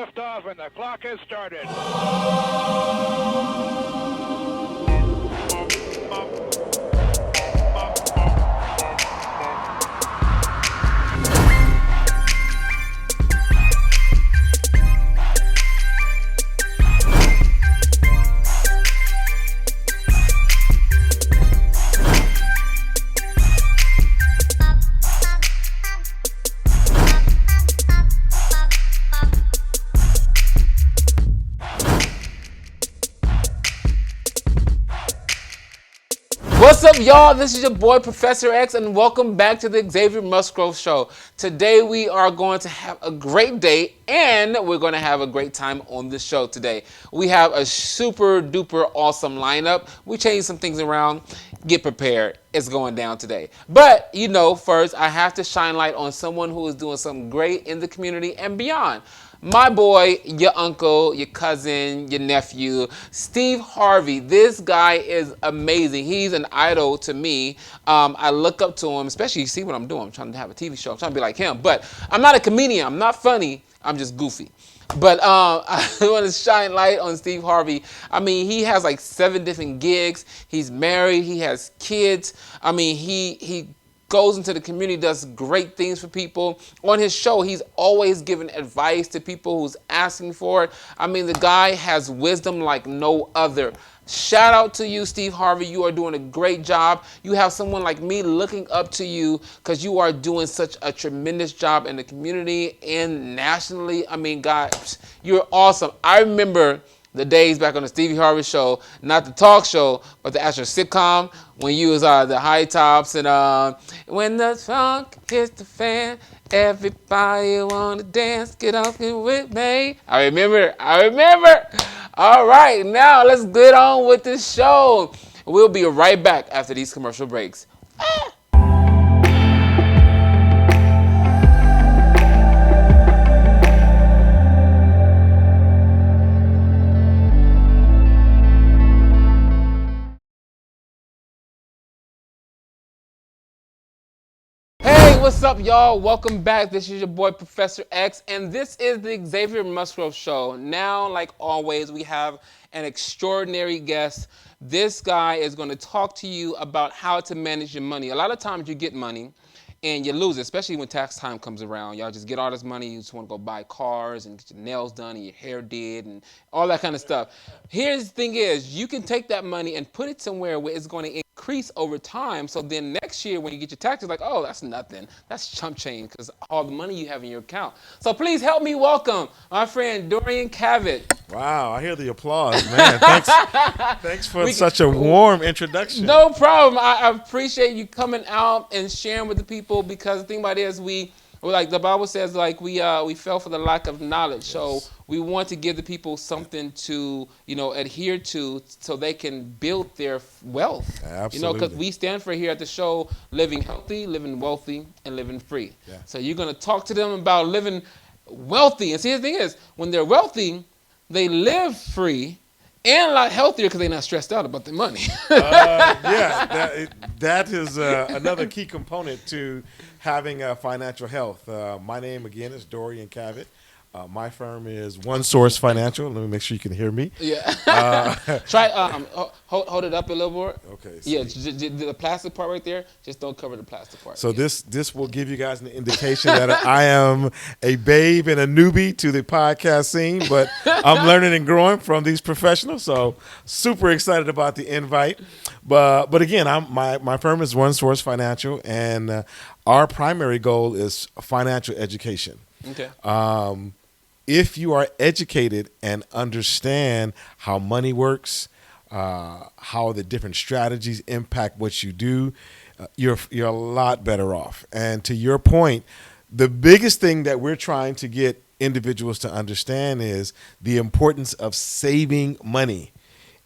Lift off and the clock has started. What's up, y'all? This is your boy, Professor X, and welcome back to the Xavier Musgrove Show. Today, we are going to have a great day, and we're going to have a great time on the show today. We have a super duper awesome lineup. We changed some things around. Get prepared. It's going down today. But, first, I have to shine light on someone who is doing something great in the community and beyond. My boy, your uncle, your cousin, your nephew, Steve Harvey. This guy is amazing. He's an idol to me. I look up to him, especially you see what I'm doing. I'm trying to have a TV show. I'm trying to be like him. But I'm not a comedian. I'm not funny. I'm just goofy. But I want to shine light on Steve Harvey. I mean, he has like 7 different gigs. He's married. He has kids. I mean, he goes into the community, does great things for people. On his show, he's always giving advice to people who's asking for it. I mean, the guy has wisdom like no other. Shout out to you, Steve Harvey. You are doing a great job. You have someone like me looking up to you because you are doing such a tremendous job in the community and nationally. I mean, guys, you're awesome. I remember the days back on the Stevie Harvey show, not the talk show, but the actual sitcom, when you was the high tops and when the funk hits the fan, everybody wanna dance, get off it with me. I remember. All right, now let's get on with the show. We'll be right back after these commercial breaks. What's up, y'all? Welcome back. This is your boy, Professor X, and this is the Xavier Musgrove Show. Now, like always, we have an extraordinary guest. This guy is going to talk to you about how to manage your money. A lot of times you get money and you lose it, especially when tax time comes around. Y'all just get all this money, you just want to go buy cars and get your nails done and your hair did and all that kind of stuff. Here's the thing is, you can take that money and put it somewhere where it's going to increase over time. So then next year when you get your taxes, like, oh, that's nothing. That's chump change because all the money you have in your account. So please help me welcome my friend Dorian Cavitt. Wow, I hear the applause, man. Thanks for such a warm introduction. No problem. I appreciate you coming out and sharing with the people because the thing about it is we like the Bible says, like we fell for the lack of knowledge. Yes. So we want to give the people something to adhere to so they can build their wealth. Absolutely. Because we stand for here at the show living healthy, living wealthy, and living free. Yeah. So you're gonna talk to them about living wealthy. And see, the thing is, when they're wealthy, they live free and a lot healthier because they're not stressed out about their money. That is another key component to having financial health. My name, again, is Dorian Cavitt. My firm is One Source Financial. Let me make sure you can hear me. Yeah. Try hold it up a little more. Okay. So yeah, the plastic part right there. Just don't cover the plastic part. So this will give you guys an indication that I am a babe and a newbie to the podcast scene, but I'm learning and growing from these professionals. So super excited about the invite. But again, my firm is One Source Financial, and our primary goal is financial education. Okay. If you are educated and understand how money works, how the different strategies impact what you do, you're a lot better off. And to your point, the biggest thing that we're trying to get individuals to understand is the importance of saving money.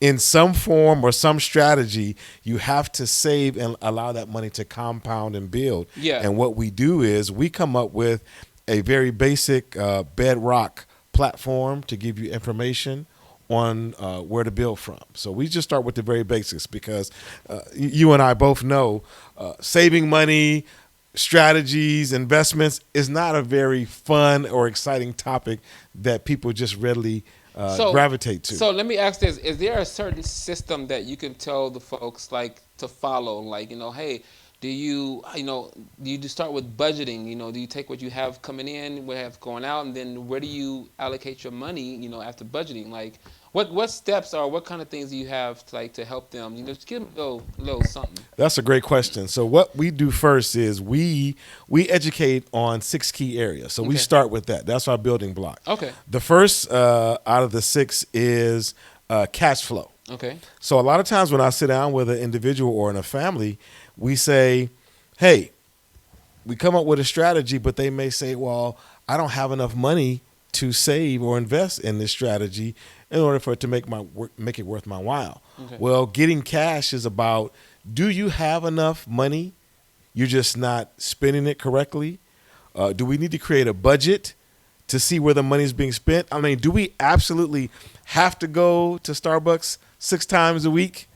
In some form or some strategy, you have to save and allow that money to compound and build. Yeah. And what we do is we come up with a very basic bedrock platform to give you information on where to build from. So we just start with the very basics because you and I both know saving money, strategies, investments is not a very fun or exciting topic that people just readily gravitate to. So let me ask this: is there a certain system that you can tell the folks like to follow? Like, hey, do you just start with budgeting? Do you take what you have coming in, what you have going out, and then where do you allocate your money? After budgeting, like what steps or what kind of things do you have to help them? Just give them a little something. That's a great question. So what we do first is we educate on 6 key areas. So we start with that. That's our building block. Okay. The first out of the 6 is cash flow. Okay. So a lot of times when I sit down with an individual or in a family, we say, hey, we come up with a strategy, but they may say, well, I don't have enough money to save or invest in this strategy in order for it to make it worth my while. Okay. Well, getting cash is about, do you have enough money? You're just not spending it correctly? Do we need to create a budget to see where the money is being spent? I mean, do we absolutely have to go to Starbucks 6 times a week?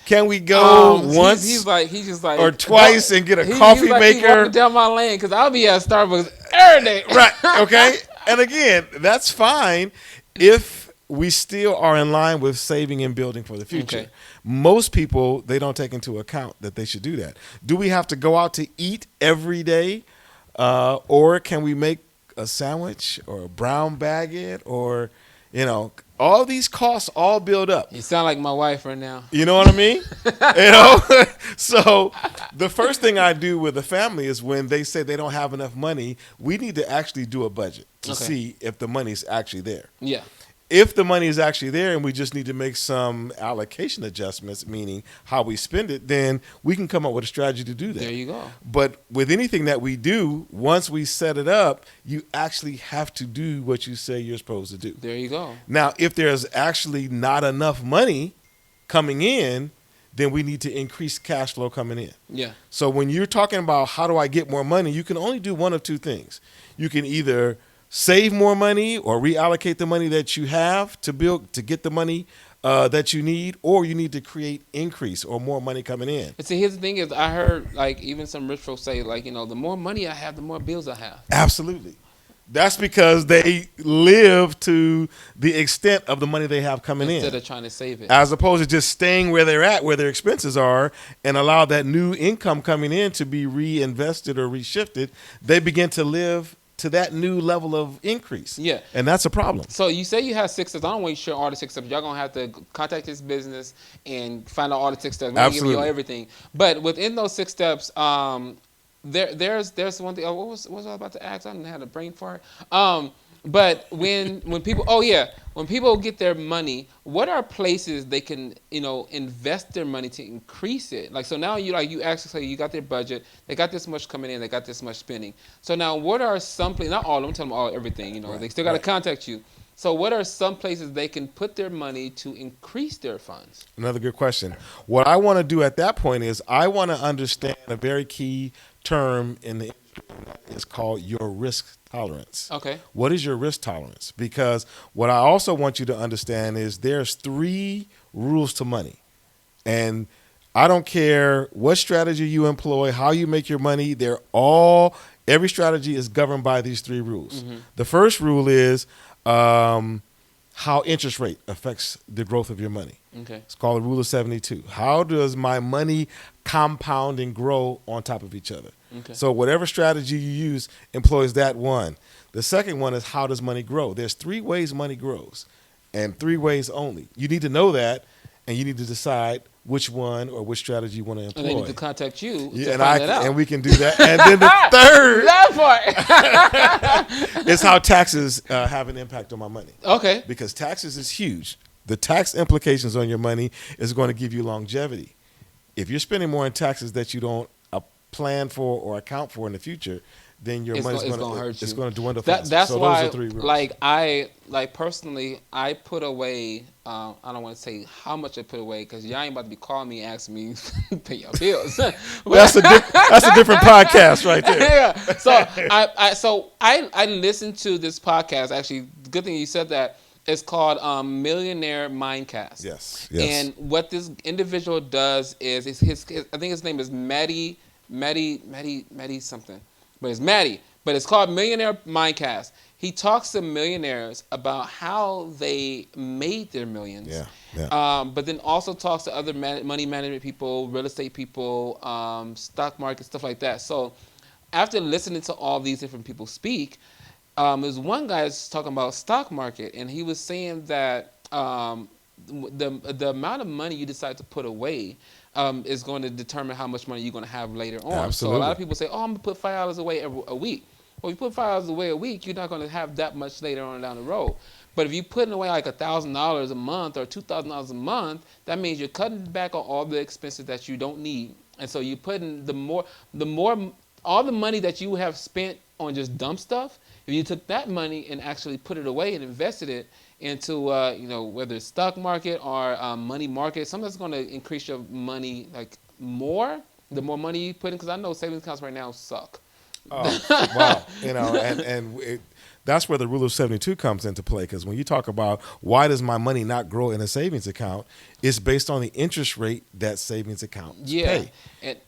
Can we go once he's just like, or twice and get a coffee maker? He's walking down my lane because I'll be at Starbucks every day. Right, okay. And again, that's fine if we still are in line with saving and building for the future. Okay. Most people, they don't take into account that they should do that. Do we have to go out to eat every day? Or can we make a sandwich or a brown baguette or, all these costs all build up. You sound like my wife right now. You know what I mean? So the first thing I do with the family is when they say they don't have enough money, we need to actually do a budget to see if the money's actually there. Yeah. If the money is actually there and we just need to make some allocation adjustments, meaning how we spend it, then we can come up with a strategy to do that. There you go. But with anything that we do, once we set it up, you actually have to do what you say you're supposed to do. There you go. Now, if there's actually not enough money coming in, then we need to increase cash flow coming in. Yeah. So when you're talking about how do I get more money, you can only do one of 2 things. You can either save more money or reallocate the money that you have to get the money that you need, or you need to create increase or more money coming in. And see, here's the thing is, I heard even some rich folks say the more money I have, the more bills I have. Absolutely. That's because they live to the extent of the money they have coming in. Instead of trying to save it. As opposed to just staying where they're at, where their expenses are, and allow that new income coming in to be reinvested or reshifted, they begin to live to that new level of increase. Yeah. And that's a problem. So you say you have 6 steps. I don't want you to share all the 6 steps. Y'all going to have to contact this business and find out all the 6 steps. We're going to give you everything. But within those 6 steps, there's one thing. What was I about to ask? I didn't have a brain fart. But when people get their money, what are places they can invest their money to increase it? Like, so now you actually say you got their budget, they got this much coming in, they got this much spending. So now what are some places? Not all of them, tell them all everything. Right, they still got to contact you. So what are some places they can put their money to increase their funds? Another good question. What I want to do at that point is I want to understand a very key term in the industry. It's called your risk tolerance. Okay. What is your risk tolerance? Because what I also want you to understand is there's 3 rules to money. And I don't care what strategy you employ, how you make your money, every strategy is governed by these 3 rules. Mm-hmm. The first rule is how interest rate affects the growth of your money. Okay. It's called the rule of 72. How does my money compound and grow on top of each other? Okay. So whatever strategy you use employs that one. The second one is how does money grow? There's 3 ways money grows, and 3 ways only. You need to know that, and you need to decide which one or which strategy you want to employ. And they need to contact you to and find that out. And we can do that. And then the third that part is how taxes have an impact on my money. Okay. Because taxes is huge. The tax implications on your money is going to give you longevity. If you're spending more in taxes that you don't plan for or account for in the future, then your money's going to hurt you. It's going to dwindle faster. That's so why, those are 3 rules. Personally, I put away. I don't want to say how much I put away because y'all ain't about to be calling me asking me to pay your bills. That's a different podcast right there. Yeah. So I listened to this podcast. Actually, good thing you said that. It's called Millionaire Mindcast. Yes. And what this individual does is his I think his name is Matty Maddie something, but it's Maddie. But it's called Millionaire Mindcast. He talks to millionaires about how they made their millions. Yeah. But then also talks to other money management people, real estate people, stock market, stuff like that. So after listening to all these different people speak, there's one guy that's talking about stock market, and he was saying that the amount of money you decide to put away is going to determine how much money you're going to have later on. Absolutely. So a lot of people say, "Oh, I'm gonna put $5 away a week." Well, if you put $5 away a week, you're not going to have that much later on down the road. But if you're putting away like $1,000 a month or $2,000 a month, that means you're cutting back on all the expenses that you don't need. And so you're putting all the money that you have spent on just dumb stuff. If you took that money and actually put it away and invested it into, whether it's stock market or money market, something that's going to increase your money like more. The more money you put in, because I know savings accounts right now suck. Oh, wow. That's where the rule of 72 comes into play, because when you talk about why does my money not grow in a savings account, it's based on the interest rate that savings accounts pay.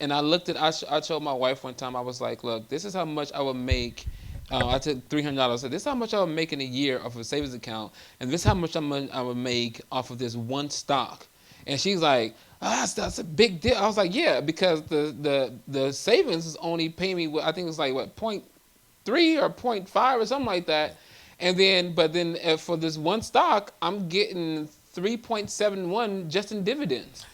And I looked at, I told my wife one time, I was like, look, this is how much I would make. I took $300. I said, this is how much I would make in a year off of a savings account, and this is how much I would make off of this one stock. And she's like, that's a big deal. I was like, yeah, because the savings is only paying me, I think it was like, 0.3 or 0.5 or something like that. And then, for this one stock, I'm getting 3.71 just in dividends.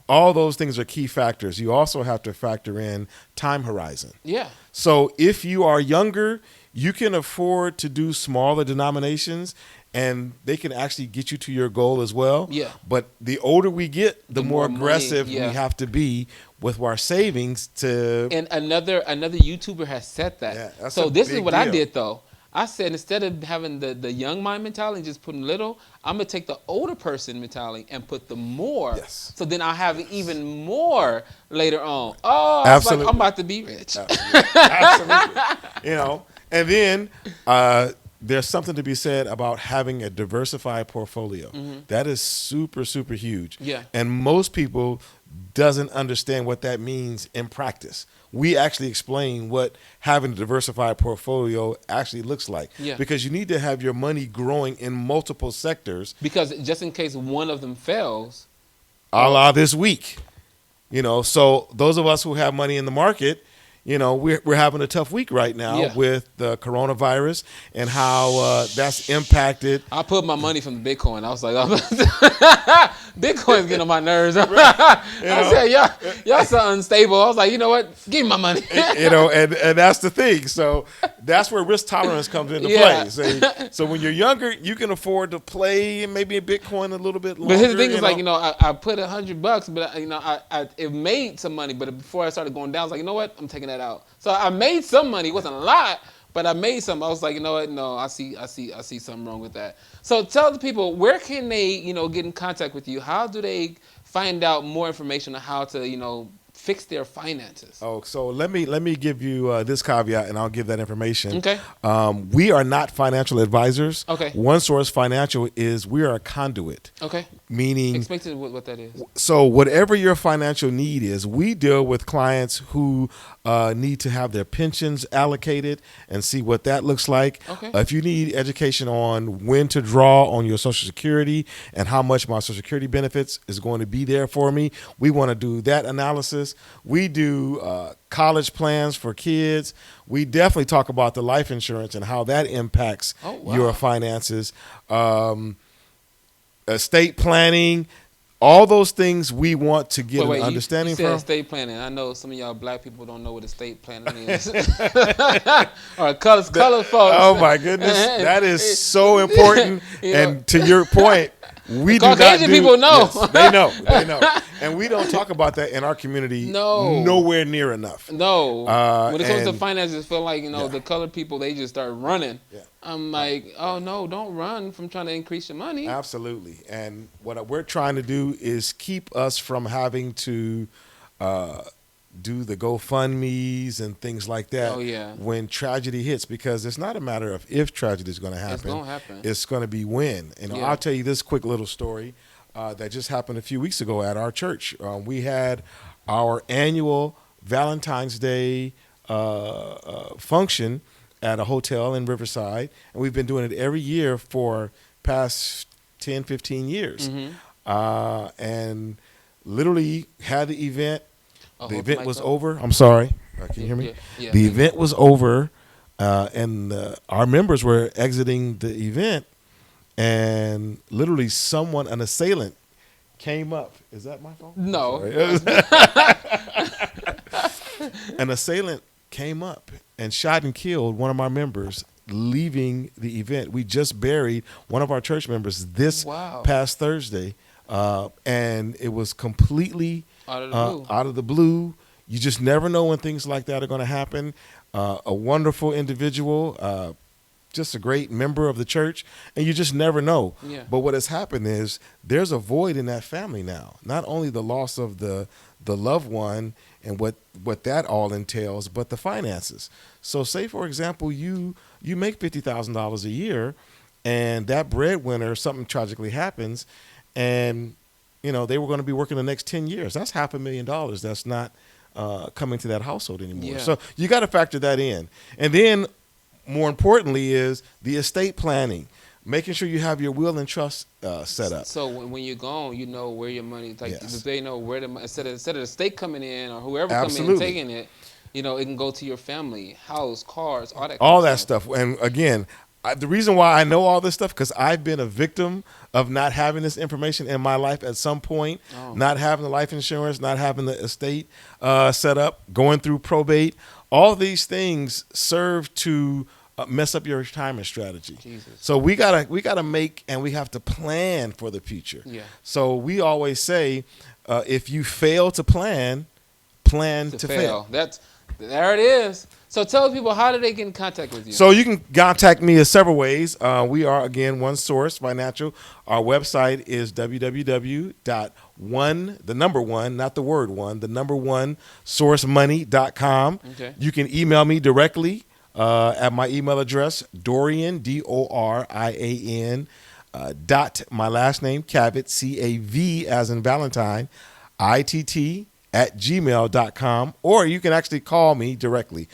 All those things are key factors. You also have to factor in time horizon. Yeah. So if you are younger, you can afford to do smaller denominations, and they can actually get you to your goal as well. Yeah. But the older we get, the more aggressive money, we have to be with our savings to. And another YouTuber has said that. Yeah, that's so a this big is what deal. I did though. I said, instead of having the young mind mentality and just putting little, I'm going to take the older person mentality and put the more. Yes. So then I'll have even more later on. Oh, Absolutely. Like, I'm about to be rich. Absolutely. And then there's something to be said about having a diversified portfolio. Mm-hmm. That is super, super huge. Yeah. And most people doesn't understand what that means in practice. We actually explain what having a diversified portfolio actually looks like. Yeah. Because you need to have your money growing in multiple sectors. Because just in case one of them fails. A la this week. So those of us who have money in the market, we're having a tough week right now with the coronavirus and how that's impacted. I put my money from the Bitcoin. I was like, Bitcoin's getting on my nerves. I said, y'all so unstable. I was like, you know what? Give me my money. And that's the thing. So that's where risk tolerance comes into play. So when you're younger, you can afford to play maybe a Bitcoin a little bit longer. But here's the thing is I put $100, but it made some money. But before I started going down, I was like, you know what? I'm taking that out. So I made some money. It wasn't a lot, but I made some. I was like, you know what? No, I see something wrong with that. So tell the people, where can they, get in contact with you? How do they find out more information on how to, fix their finances? Oh, so let me give you this caveat, and I'll give that information. Okay. We are not financial advisors. Okay. One Source Financial we are a conduit. Okay. Meaning. Explain to me what that is. So whatever your financial need is, we deal with clients who need to have their pensions allocated and see what that looks like. Okay. If you need education on when to draw on your Social Security and how much my Social Security benefits is going to be there for me, we want to do that analysis. We do college plans for kids. We definitely talk about the life insurance and how that impacts your finances. Estate planning, all those things we want to get an understanding you said from. Estate planning. I know some of y'all black people don't know what estate planning is. Or color folks. Oh my goodness, that is so important. And to your point, we do not Caucasian people know. Yes, they know, and we don't talk about that in our community. Nowhere near enough. No, when it comes to finances, I feel like the colored people, they just start running. Yeah. I'm like, oh no, don't run from trying to increase your money. Absolutely, and what we're trying to do is keep us from having to do the GoFundMes and things like that. Oh yeah. When tragedy hits, because it's not a matter of if tragedy is going to happen. It's going to happen. It's going to be when. I'll tell you this quick little story. that just happened a few weeks ago at our church. We had our annual Valentine's Day function at a hotel in Riverside, and we've been doing it every year for past 10, 15 years. And literally had the event. The event was over. I'm sorry. Can you hear me? Yeah. The event was over, and our members were exiting the event, and literally an assailant came up. Is that my phone? No. An assailant came up and shot and killed one of my members leaving the event. We just buried one of our church members this past Thursday, and it was completely out of the blue. You just never know when things like that are going to happen. A wonderful individual, just a great member of the church, and you just never know. Yeah. But what has happened is there's a void in that family now. Not only the loss of the loved one and what that all entails, but the finances. So say, for example, you make $50,000 a year, and that breadwinner, something tragically happens, and they were going to be working the next 10 years. That's $500,000. That's not coming to that household anymore. Yeah. So you got to factor that in. And then more importantly is the estate planning, making sure you have your will and trust set up. So when you're gone, you know where your money, Yes. they know where the money, instead of the state coming in or whoever coming in Absolutely. and taking it, it can go to your family, house, cars, all that. All that stuff. And again, the reason why I know all this stuff, because I've been a victim of not having this information in my life at some point, not having the life insurance, not having the estate set up, going through probate. All these things serve to mess up your retirement strategy. Jesus. So we gotta make, and we have to plan for the future. Yeah. So we always say, if you fail to plan to fail. There it is. So tell people, how do they get in contact with you? So you can contact me in several ways. We are, again, One Source Financial. Our website is www.one, the number one, not the word one, the number one, sourcemoney.com. Okay. You can email me directly at my email address, Dorian, Dorian, dot my last name, Cavitt, Cav as in Valentine, ITT, at gmail.com, or you can actually call me directly,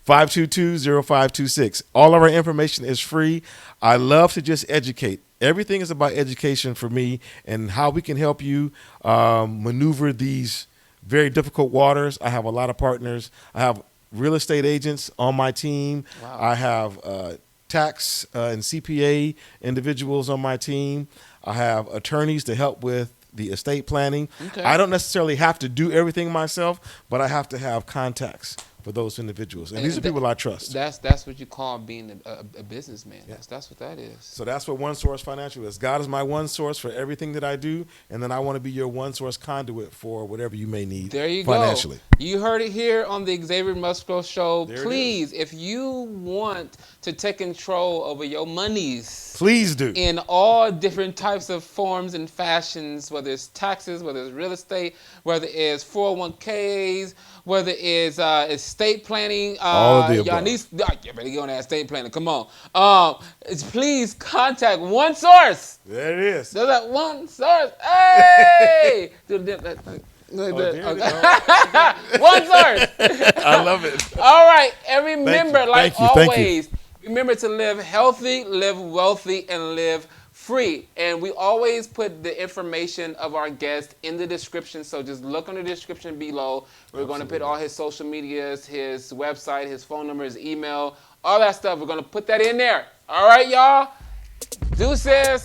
951-522-0526. All of our information is free. I love to just educate. Everything is about education for me and how we can help you maneuver these very difficult waters. I have a lot of partners. I have real estate agents on my team. Wow. I have tax and CPA individuals on my team. I have attorneys to help with the estate planning. Okay. I don't necessarily have to do everything myself, but I have to have contacts for those individuals. And these are people I trust. That's what you call being a businessman. Yeah. That's what that is. So that's what One Source Financial is. God is my one source for everything that I do, and then I want to be your one source conduit for whatever you may need financially. Go. You heard it here on the Xavier Musgrove Show. Please, if you want to take control over your monies, please do. In all different types of forms and fashions, whether it's taxes, whether it's real estate, whether it's 401ks, whether it's estate planning. All of the y'all above. you better get on that estate planning. Come on. Please contact One Source. There it is. There's that One Source. Hey! One Source. I love it. All right. And remember, Thank you. always, remember to live healthy, live wealthy, and live free. And we always put the information of our guest in the description. So just look on the description below. We're going to put all his social medias, his website, his phone number, his email, all that stuff. We're going to put that in there. All right, y'all. Deuces.